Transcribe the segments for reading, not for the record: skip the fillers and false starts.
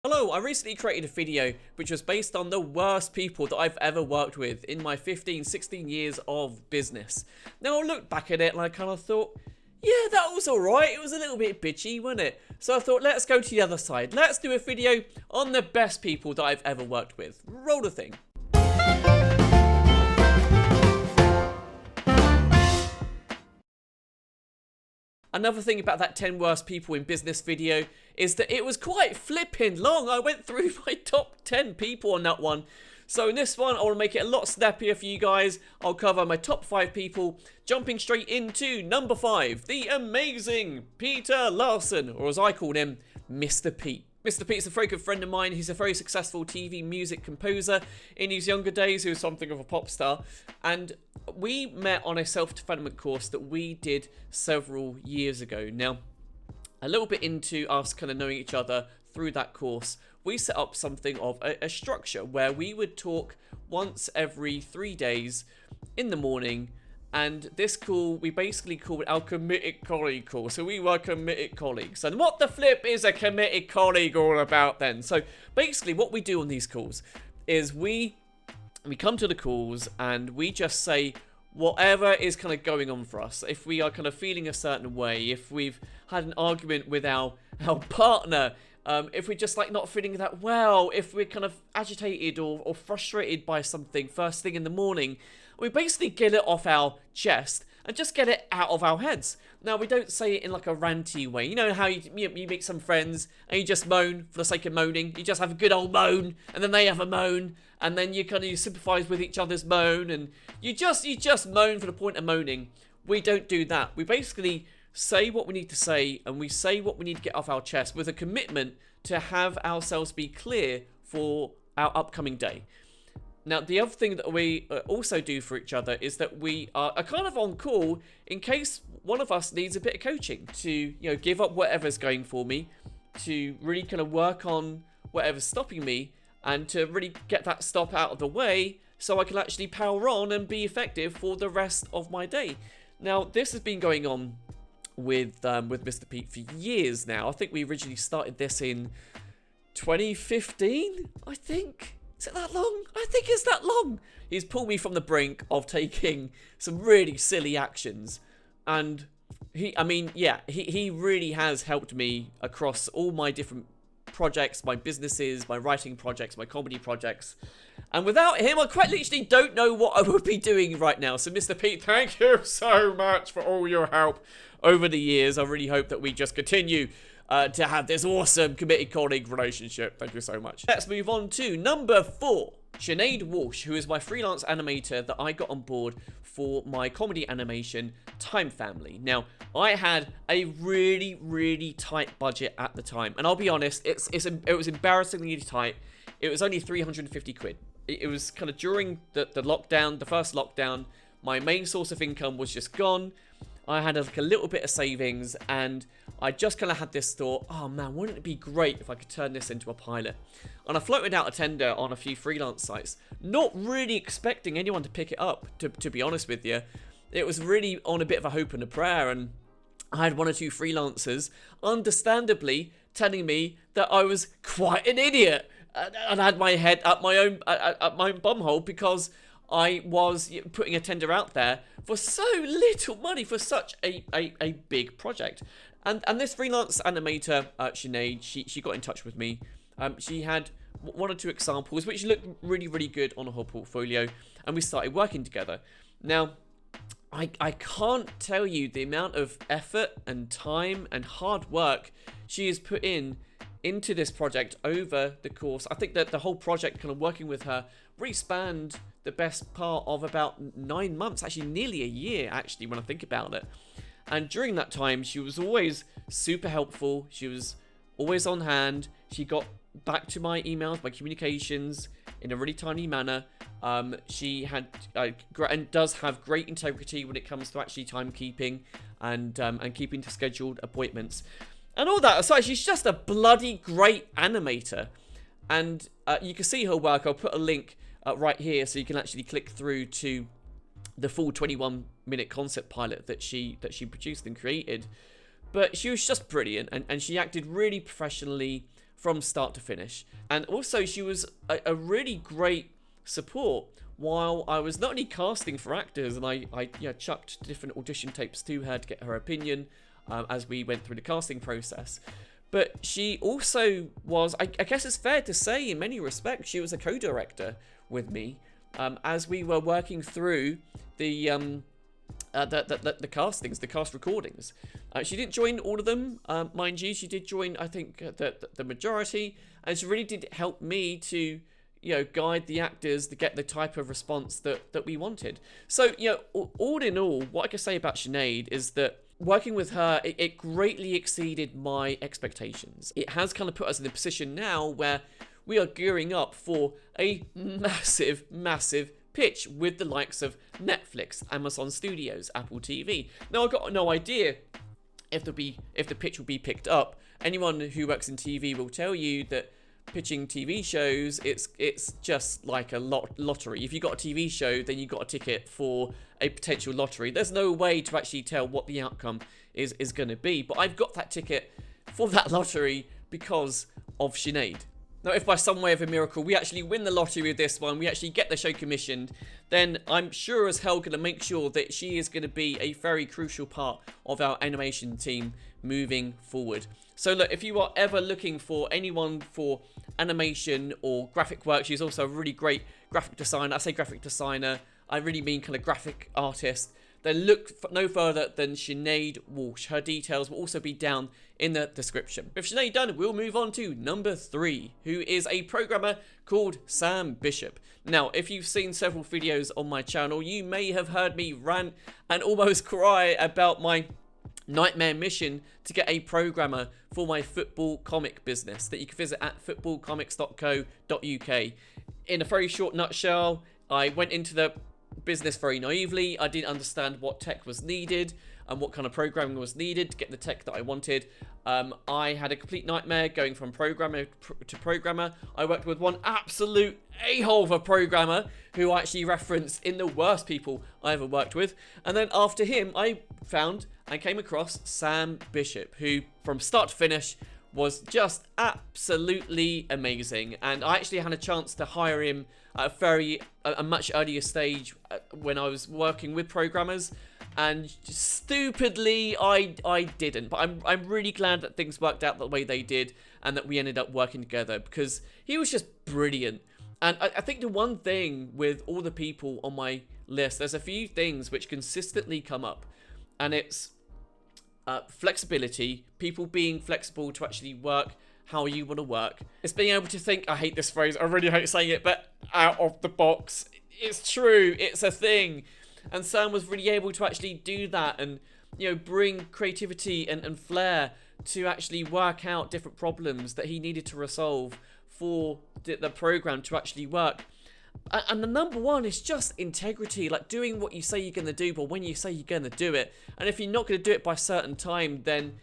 Hello, I recently created a video which was based on the worst people that I've ever worked with in my 16 years of business. Now I looked back at it and I kind of thought, yeah, that was alright, it was a little bit bitchy, wasn't it? So I thought, let's go to the other side. Let's do a video on the best people that I've ever worked with. Roll the thing. Another thing about that 10 worst people in business video is that it was quite flipping long. I went through my top 10 people on that one. So in this one, I want to make it a lot snappier for you guys. I'll cover my top 5 people, jumping straight into number 5, the amazing Peter Larsen, or as I call him, Mr. Pete. Mr. Pete's a very good friend of mine. He's a very successful TV music composer. In his younger days, he was something of a pop star. And we met on a self-development course that we did several years ago. Now, a little bit into us kind of knowing each other through that course, we set up something of a structure where we would talk once every 3 days in the morning. And this call, we basically call it our committed colleague call. So we were committed colleagues. And what the flip is a committed colleague all about then? So basically what we do on these calls is we come to the calls and we just say whatever is kind of going on for us. If we are kind of feeling a certain way, if we've had an argument with our partner, if we're just like not feeling that well, if we're kind of agitated or frustrated by something first thing in the morning, we basically get it off our chest and just get it out of our heads. Now, we don't say it in like a ranty way. You know how you meet some friends and you just moan for the sake of moaning. You just have a good old moan and then they have a moan and then you sympathize with each other's moan and you just moan for the point of moaning. We don't do that. We basically say what we need to say and we say what we need to get off our chest with a commitment to have ourselves be clear for our upcoming day. Now, the other thing that we also do for each other is that we are kind of on call in case one of us needs a bit of coaching to, give up whatever's going for me, to really kind of work on whatever's stopping me, and to really get that stop out of the way so I can actually power on and be effective for the rest of my day. Now, this has been going on with Mr. Pete for years now. I think we originally started this in 2015, I think. Is it that long? I think it's that long. He's pulled me from the brink of taking some really silly actions. And he really has helped me across all my different projects, my businesses, my writing projects, my comedy projects. And without him, I quite literally don't know what I would be doing right now. So Mr. Pete, thank you so much for all your help over the years. I really hope that we just continue to have this awesome committed colleague relationship. Thank you so much. Let's move on to number 4. Sinead Walshe, who is my freelance animator that I got on board for my comedy animation Time Family. Now, I had a really, really tight budget at the time. And I'll be honest, it was embarrassingly tight. It was only 350 quid. It was kind of during the lockdown, the first lockdown. My main source of income was just gone. I had a little bit of savings and I just kind of had this thought, oh man, wouldn't it be great if I could turn this into a pilot? And I floated out a tender on a few freelance sites, not really expecting anyone to pick it up, to be honest with you. It was really on a bit of a hope and a prayer, and I had 1 or 2 freelancers, understandably, telling me that I was quite an idiot and I had my head up my own bumhole because I was putting a tender out there for so little money for such a big project. And this freelance animator, Sinead, she got in touch with me. She had 1 or 2 examples which looked really, really good on her portfolio, and we started working together. Now, I can't tell you the amount of effort and time and hard work she has put into this project over the course. I think that the whole project, kind of working with her, really spanned the best part of about 9 months, actually nearly a year, actually, when I think about it. And during that time, she was always super helpful. She was always on hand. She got back to my emails, my communications in a really timely manner. She had and does have great integrity when it comes to actually timekeeping and keeping to scheduled appointments. And all that aside, she's just a bloody great animator. And you can see her work. I'll put a link right here so you can actually click through to the full 21-minute concept pilot that she produced and created. But she was just brilliant, and she acted really professionally from start to finish. And also she was a really great support while I was not only casting for actors, and I chucked different audition tapes to her to get her opinion as we went through the casting process. But she also was, I guess it's fair to say, in many respects, she was a co-director with me as we were working through the castings, the cast recordings. She didn't join all of them, mind you. She did join, I think, the majority, and she really did help me to, guide the actors to get the type of response that we wanted. So, all in all, what I can say about Sinead is that working with her, it greatly exceeded my expectations. It has kind of put us in a position now where we are gearing up for a massive, massive pitch with the likes of Netflix, Amazon Studios, Apple TV. Now, I've got no idea if the pitch will be picked up. Anyone who works in TV will tell you that pitching TV shows, it's just like a lottery. If you got a TV show, then you got a ticket for a potential lottery. There's no way to actually tell what the outcome is going to be. But I've got that ticket for that lottery because of Sinead. Now, if by some way of a miracle we actually win the lottery with this one, we actually get the show commissioned, then I'm sure as hell going to make sure that she is going to be a very crucial part of our animation team moving forward. So look, if you are ever looking for anyone for animation or graphic work, she's also a really great graphic designer. I say graphic designer, I really mean kind of graphic artist. Then look no further than Sinead Walshe. Her details will also be down in the description. With Sinead done, we'll move on to number 3, who is a programmer called Sam Bishop. Now, if you've seen several videos on my channel, you may have heard me rant and almost cry about my nightmare mission to get a programmer for my football comic business that you can visit at footballcomics.co.uk. In a very short nutshell, I went into the business very naively. I didn't understand what tech was needed and what kind of programming was needed to get the tech that I wanted. I had a complete nightmare going from programmer to programmer. I worked with one absolute a-hole of a programmer who I actually referenced in the worst people I ever worked with. And then after him, I found and came across Sam Bishop, who from start to finish was just absolutely amazing. And I actually had a chance to hire him at a much earlier stage when I was working with programmers, and stupidly I didn't. But I'm really glad that things worked out the way they did and that we ended up working together, because he was just brilliant. And I think the one thing with all the people on my list, there's a few things which consistently come up, and it's flexibility, people being flexible to actually work how you want to work. It's being able to think, I hate this phrase, I really hate saying it, but out of the box. It's true, it's a thing. And Sam was really able to actually do that and, bring creativity and flair to actually work out different problems that he needed to resolve for the program to actually work. And the number one is just integrity, like doing what you say you're going to do, but when you say you're going to do it. And if you're not going to do it by a certain time, then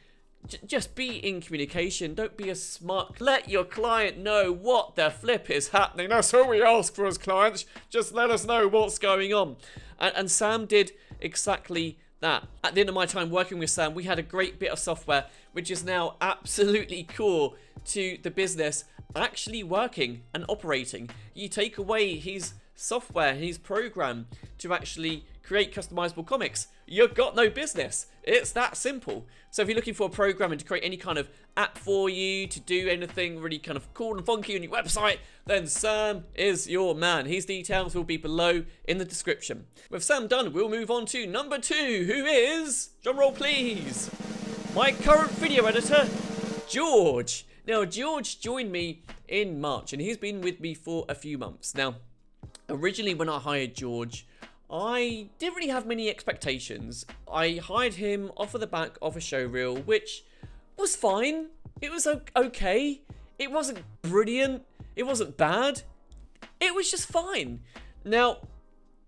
just be in communication. Don't be a smart. Let your client know what the flip is happening. That's all we ask for as clients. Just let us know what's going on. And Sam did exactly that. At the end of my time working with Sam, we had a great bit of software which is now absolutely core to the business actually working and operating. You take away his software, his program to actually create customizable comics, you've got no business. It's that simple. So if you're looking for a programmer to create any kind of app for you, to do anything really kind of cool and funky on your website, then Sam is your man. His details will be below in the description. With Sam done, we'll move on to number 2, who is, drumroll please, my current video editor, George. Now, George joined me in March, and he's been with me for a few months. Now, originally when I hired George, I didn't really have many expectations. I hired him off of the back of a showreel, which was fine. It was okay. It wasn't brilliant. It wasn't bad. It was just fine. Now,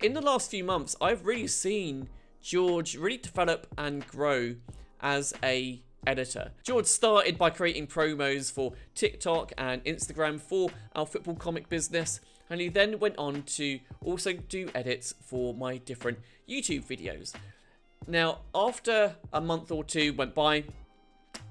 in the last few months, I've really seen George really develop and grow as a editor. George started by creating promos for TikTok and Instagram for our football comic business, and he then went on to also do edits for my different YouTube videos. Now, after a month or two went by,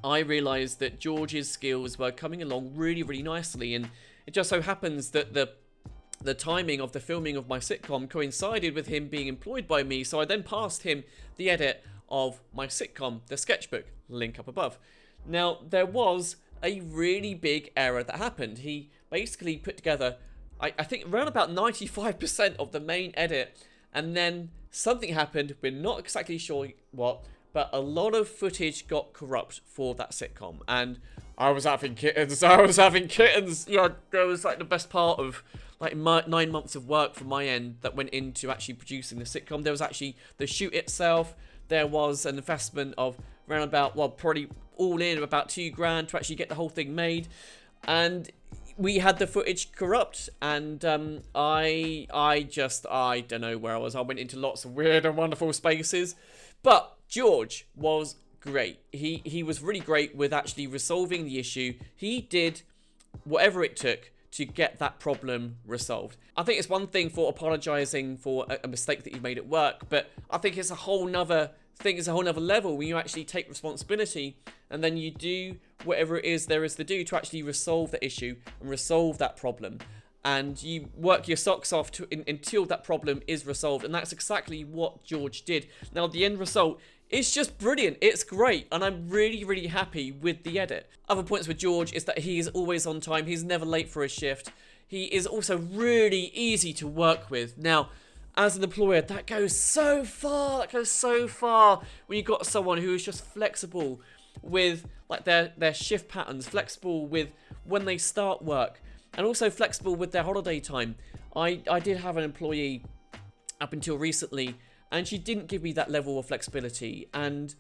I realised that George's skills were coming along really, really nicely, and it just so happens that the timing of the filming of my sitcom coincided with him being employed by me, so I then passed him the edit of my sitcom, the sketchbook, link up above. Now, there was a really big error that happened. He basically put together, I think, around about 95% of the main edit, and then something happened, we're not exactly sure what, but a lot of footage got corrupt for that sitcom, and I was having kittens. Yeah, that was like the best part of like 9 months of work from my end that went into actually producing the sitcom. There was actually the shoot itself. There was an investment of around about, well, probably all in about $2,000 to actually get the whole thing made, and we had the footage corrupt, and I don't know where I was. I went into lots of weird and wonderful spaces, but George was great. He was really great with actually resolving the issue. He did whatever it took to get that problem resolved. I think it's one thing for apologizing for a mistake that you made at work, but I think it's a whole nother thing, it's a whole nother level when you actually take responsibility and then you do whatever it is there is to do to actually resolve the issue and resolve that problem. And you work your socks off until that problem is resolved. And that's exactly what George did. Now, the end result is just brilliant. It's great. And I'm really, really happy with the edit. Other points with George is that he is always on time. He's never late for a shift. He is also really easy to work with. Now, as an employer, that goes so far. That goes so far when you've got someone who is just flexible with like their shift patterns, flexible with when they start work, and also flexible with their holiday time. I did have an employee up until recently, and she didn't give me that level of flexibility, and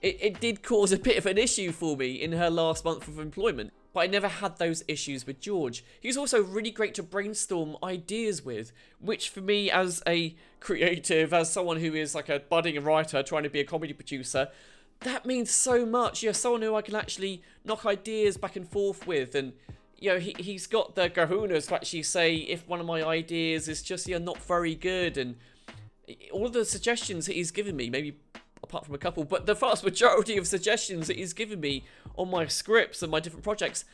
it did cause a bit of an issue for me in her last month of employment. But I never had those issues with George. He's also really great to brainstorm ideas with, which for me as a creative, as someone who is like a budding writer trying to be a comedy producer, that means so much. You're someone who I can actually knock ideas back and forth with, and you know, he's got the kahunas to actually say if one of my ideas is just not very good, and all of the suggestions that he's given me, maybe apart from a couple, but the vast majority of suggestions that he's given me on my scripts and my different projects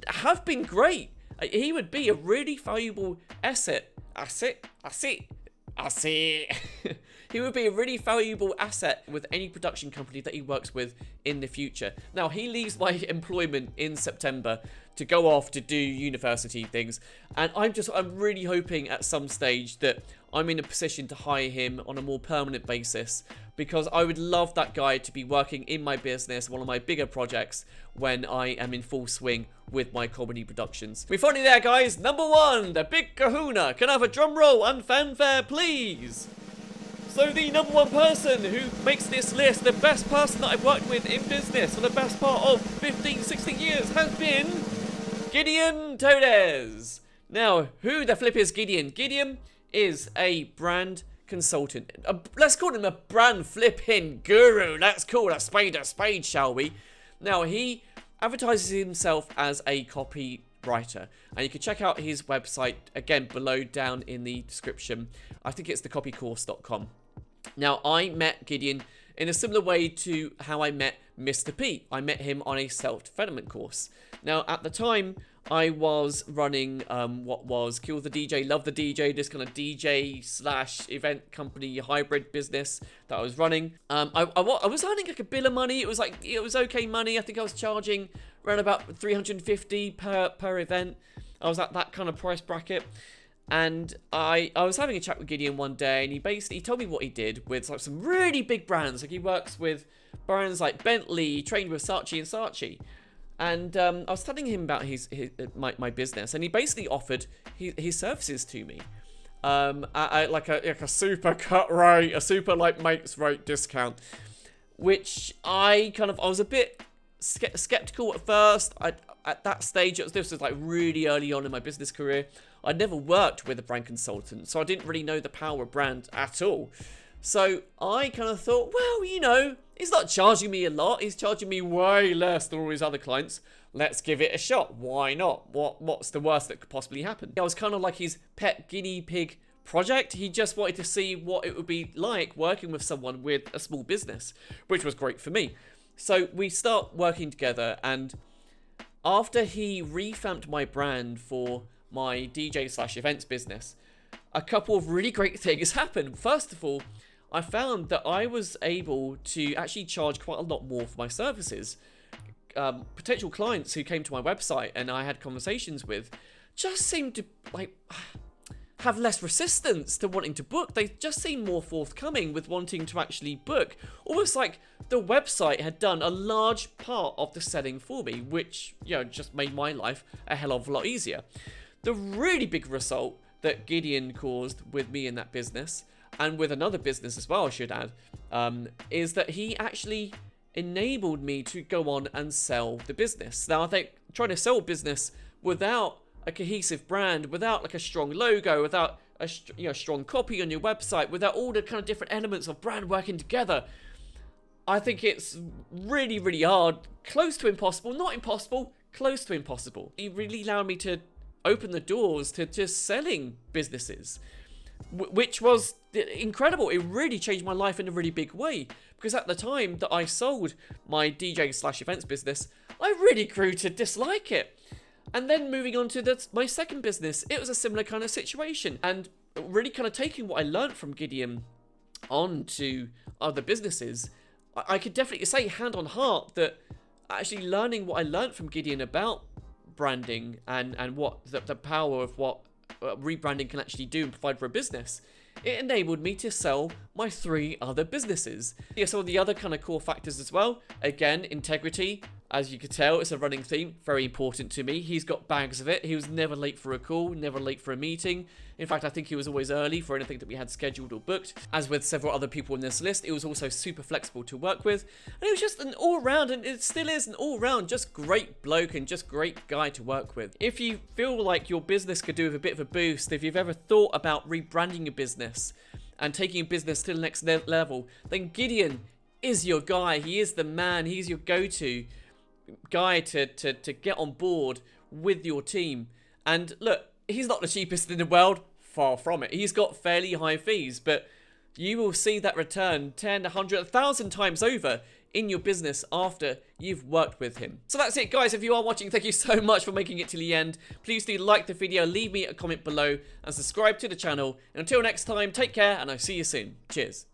have been great. He would be a really valuable asset. He would be a really valuable asset with any production company that he works with in the future. Now, he leaves my employment in September to go off to do university things, and I'm really hoping at some stage that I'm in a position to hire him on a more permanent basis, because I would love that guy to be working in my business, one of my bigger projects, when I am in full swing with my comedy productions. We're finally there, guys. Number 1, the big kahuna. Can I have a drum roll and fanfare, please? So the number 1 person who makes this list, the best person that I've worked with in business for the best part of 15, 16 years, has been Gideon Todes. Now, who the flip is Gideon? Gideon is a brand consultant. Let's call him a brand flipping guru. Let's call a spade, shall we? Now, he advertises himself as a copywriter, and you can check out his website, again, below down in the description. I think it's thecopycourse.com. Now, I met Gideon in a similar way to how I met Mr. P. I met him on a self-development course. Now, at the time, I was running what was Kill the DJ, Love the DJ, this kind of DJ/event company hybrid business that I was running. I was earning like a bill of money. It was okay money. I think I was charging around about $350 per event. I was at that kind of price bracket. And I was having a chat with Gideon one day, and he told me what he did with like some really big brands. Like, he works with brands like Bentley, he trained with Saatchi and Saatchi. And I was telling him about my business, and he basically offered his services to me at like a super cut rate, a super like mates rate discount, which I was a bit skeptical at first. At that stage, this was like really early on in my business career. I'd never worked with a brand consultant, so I didn't really know the power of brand at all. So I kind of thought, well, he's not charging me a lot. He's charging me way less than all his other clients. Let's give it a shot. Why not? What's the worst that could possibly happen? I was kind of like his pet guinea pig project. He just wanted to see what it would be like working with someone with a small business, which was great for me. So we start working together, and after he revamped my brand for my DJ/events business, a couple of really great things happened. First of all, I found that I was able to actually charge quite a lot more for my services. Potential clients who came to my website and I had conversations with just seemed to have less resistance to wanting to book. They just seemed more forthcoming with wanting to actually book. Almost like the website had done a large part of the selling for me, which, just made my life a hell of a lot easier. The really big result that Gideon caused with me in that business, and with another business as well, I should add, is that he actually enabled me to go on and sell the business. Now, I think trying to sell a business without a cohesive brand, without like a strong logo, without a strong copy on your website, without all the kind of different elements of brand working together, I think it's really, really hard, close to impossible, not impossible, close to impossible. It really allowed me to open the doors to just selling businesses, which was incredible. It really changed my life in a really big way, because at the time that I sold my DJ/events business, I really grew to dislike it. And then moving on to my second business, it was a similar kind of situation, and really kind of taking what I learned from Gideon on to other businesses. I could definitely say hand on heart that actually learning what I learned from Gideon about branding and what the power of what rebranding can actually do and provide for a business, it enabled me to sell my 3 other businesses. Yeah, some of the other kind of core factors as well. Again, integrity. As you could tell, it's a running theme, very important to me. He's got bags of it. He was never late for a call, never late for a meeting. In fact, I think he was always early for anything that we had scheduled or booked. As with several other people in this list, it was also super flexible to work with. And it was just an all-round, and it still is an all-round, just great bloke and just great guy to work with. If you feel like your business could do with a bit of a boost, if you've ever thought about rebranding a business and taking a business to the next level, then Gideon is your guy. He is the man. He's your go-to guy to get on board with your team. And look, he's not the cheapest in the world, far from it. He's got fairly high fees, but you will see that return 10, 100, 1,000 times over in your business after you've worked with him. So that's it, guys. If you are watching, thank you so much for making it to the end. Please do like the video, leave me a comment below, and subscribe to the channel. And until next time, take care, and I'll see you soon. Cheers.